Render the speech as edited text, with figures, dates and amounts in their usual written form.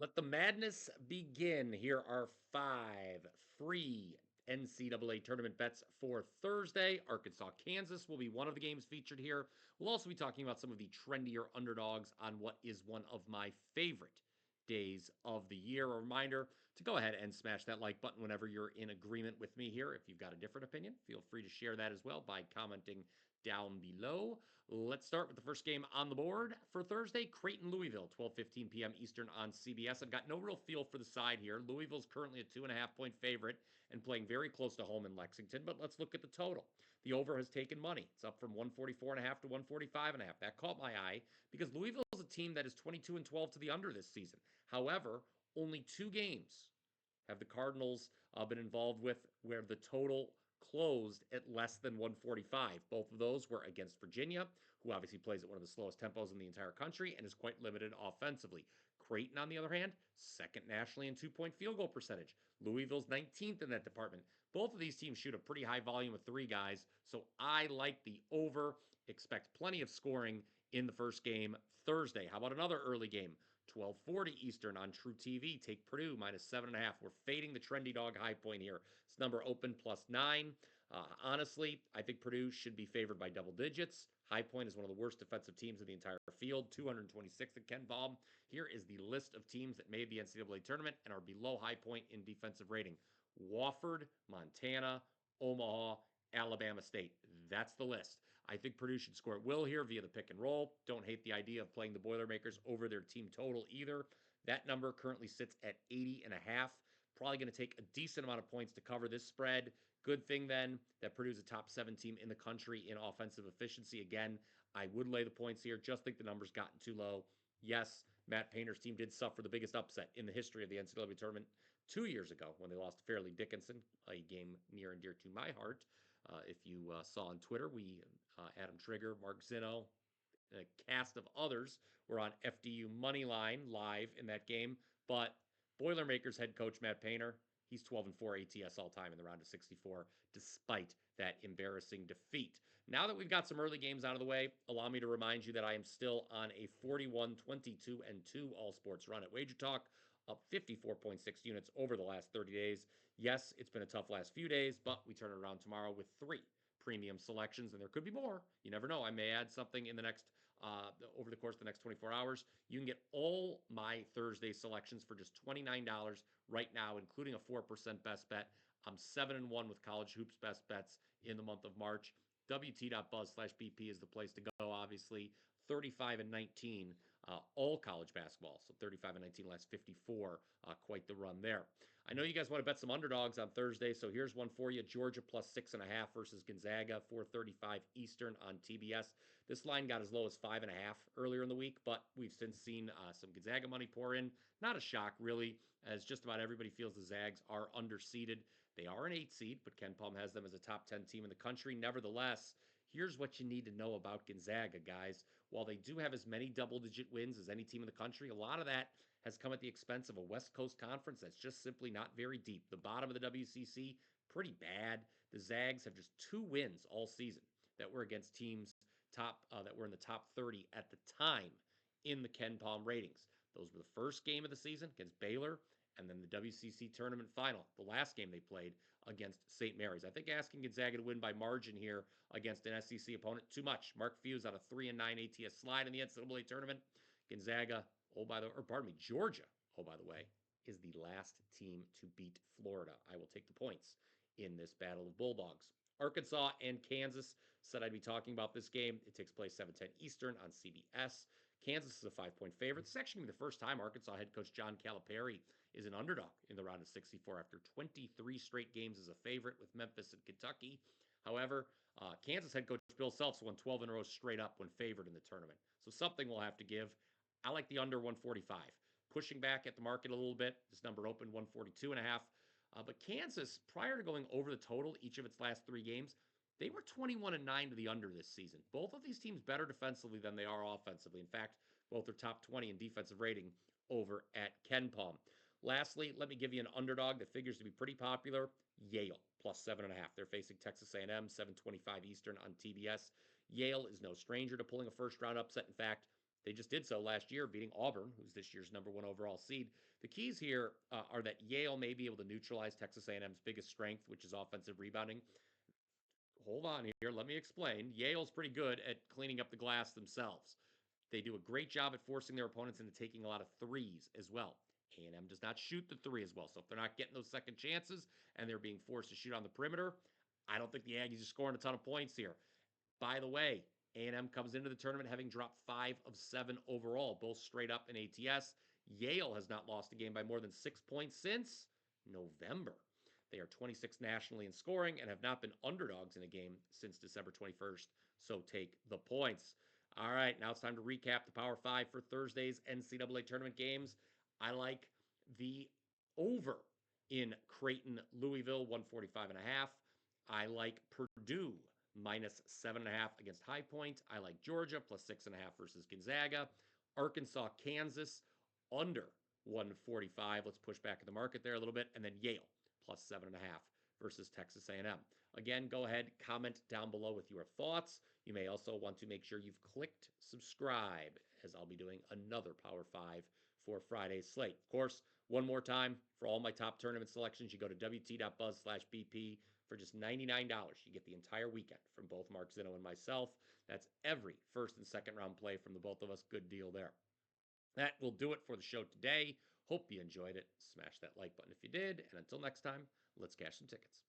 Let the madness begin. Here are 5 free NCAA tournament bets for Thursday. Arkansas, Kansas will be one of the games featured here. We'll also be talking about some of the trendier underdogs on what is one of my favorite days of the year. A reminder to go ahead and smash that like button whenever you're in agreement with me here. If you've got a different opinion, feel free to share that as well by commenting down below. Let's start with the first game on the board for Thursday. Creighton, Louisville, 12:15 p.m. Eastern on CBS. I've got no real feel for the side here. Louisville's currently a 2.5-point favorite and playing very close to home in Lexington, but let's look at the total. The over has taken money. It's up from 144.5 to 145.5. That caught my eye because Louisville is a team that is 22-12 to the under this season. However, only 2 games have the Cardinals been involved with where the total closed at less than 145. Both of those were against Virginia, who obviously plays at one of the slowest tempos in the entire country and is quite limited offensively. Creighton, on the other hand, second nationally in 2-point field goal percentage. Louisville's 19th in that department. Both of these teams shoot a pretty high volume of 3 guys, so I like the over. Expect plenty of scoring in the first game Thursday. How about another early game? 12:40 Eastern on True TV. Take Purdue minus 7.5. We're fading the trendy dog high point here. This number open +9. Honestly, I think Purdue should be favored by double digits. High Point is one of the worst defensive teams in the entire field, 226th at Ken Palm. Here is the list of teams that made the NCAA tournament and are below High Point in defensive rating: Wofford, Montana, Omaha, Alabama State. That's the list. I think Purdue should score at will here via the pick and roll. Don't hate the idea of playing the Boilermakers over their team total either. That number currently sits at 80.5. Probably going to take a decent amount of points to cover this spread. Good thing then that Purdue's a top 7 team in the country in offensive efficiency. Again, I would lay the points here. Just think the number's gotten too low. Yes, Matt Painter's team did suffer the biggest upset in the history of the NCAA tournament 2 years ago when they lost to Fairleigh Dickinson, a game near and dear to my heart. If you saw on Twitter, Adam Trigger, Mark Zinno, and a cast of others were on FDU Moneyline live in that game. But Boilermakers head coach Matt Painter, he's 12-4 ATS all time in the round of 64, despite that embarrassing defeat. Now that we've got some early games out of the way, allow me to remind you that I am still on a 41-22-2 all sports run at WagerTalk, up 54.6 units over the last 30 days. Yes, it's been a tough last few days, but we turn it around tomorrow with 3 premium selections, and there could be more. You never know. I may add something in the next over the course of the next 24 hours. You can get all my Thursday selections for just $29 right now, including a 4% best bet. I'm 7-1 with college hoops best bets in the month of March. WT.buzz/BP is the place to go, obviously. 35-19, all college basketball. So 35-19 last 54, quite the run there. I know you guys want to bet some underdogs on Thursday, so here's one for you. Georgia +6.5 versus Gonzaga, 4:35 Eastern on TBS. This line got as low as 5.5 earlier in the week, but we've since seen some Gonzaga money pour in. Not a shock, really, as just about everybody feels the Zags are underseeded. They are an 8 seed, but Ken Palm has them as a top 10 team in the country. Nevertheless, here's what you need to know about Gonzaga, guys. While they do have as many double-digit wins as any team in the country, a lot of that has come at the expense of a West Coast conference that's just simply not very deep. The bottom of the WCC, pretty bad. The Zags have just 2 wins all season that were against teams that were in the top 30 at the time in the Ken Palm ratings. Those were the first game of the season against Baylor, and then the WCC tournament final, the last game they played against St. Mary's. I think asking Gonzaga to win by margin here against an SEC opponent, too much. Mark Few's on a 3-9 ATS slide in the NCAA tournament. Gonzaga, Georgia, oh, by the way, is the last team to beat Florida. I will take the points in this battle of Bulldogs. Arkansas and Kansas said I'd be talking about this game. It takes place 7:10 Eastern on CBS. Kansas is a 5-point favorite. This is actually the first time Arkansas head coach John Calipari is an underdog in the round of 64 after 23 straight games as a favorite with Memphis and Kentucky. However, Kansas head coach Bill Self's won 12 in a row straight up when favored in the tournament. So something will have to give. I like the under 145. Pushing back at the market a little bit. This number opened 142.5. But Kansas, prior to going over the total each of its last 3 games, they were 21-9 to the under this season. Both of these teams better defensively than they are offensively. In fact, both are top 20 in defensive rating over at Ken Palm. Lastly, let me give you an underdog that figures to be pretty popular. Yale +7.5. They're facing Texas A&M, 7:25 Eastern on TBS. Yale is no stranger to pulling a first-round upset. In fact, They just did so last year, beating Auburn, who's this year's #1 overall seed. The keys here are that Yale may be able to neutralize Texas A&M's biggest strength, which is offensive rebounding. Hold on here, let me explain. Yale's pretty good at cleaning up the glass themselves. They do a great job at forcing their opponents into taking a lot of threes as well. A&M does not shoot the three as well. So if they're not getting those second chances and they're being forced to shoot on the perimeter, I don't think the Aggies are scoring a ton of points here. By the way, A&M comes into the tournament having dropped 5 of 7 overall, both straight up in ATS. Yale has not lost a game by more than 6 points since November. They are 26th nationally in scoring and have not been underdogs in a game since December 21st. So take the points. All right, now it's time to recap the Power 5 for Thursday's NCAA tournament games. I like the over in Creighton, Louisville, 145.5. I like Purdue -7.5 against High Point. I like Georgia +6.5 versus Gonzaga. Arkansas, Kansas under 145. Let's push back in the market there a little bit. And then Yale +7.5 versus Texas A&M. Again, go ahead, comment down below with your thoughts. You may also want to make sure you've clicked subscribe, as I'll be doing another Power 5 for Friday's slate. Of course, one more time, for all my top tournament selections, you go to wt.buzz/BP. For just $99, you get the entire weekend from both Mark Zinno and myself. That's every first and second round play from the both of us. Good deal there. That will do it for the show today. Hope you enjoyed it. Smash that like button if you did. And until next time, let's cash some tickets.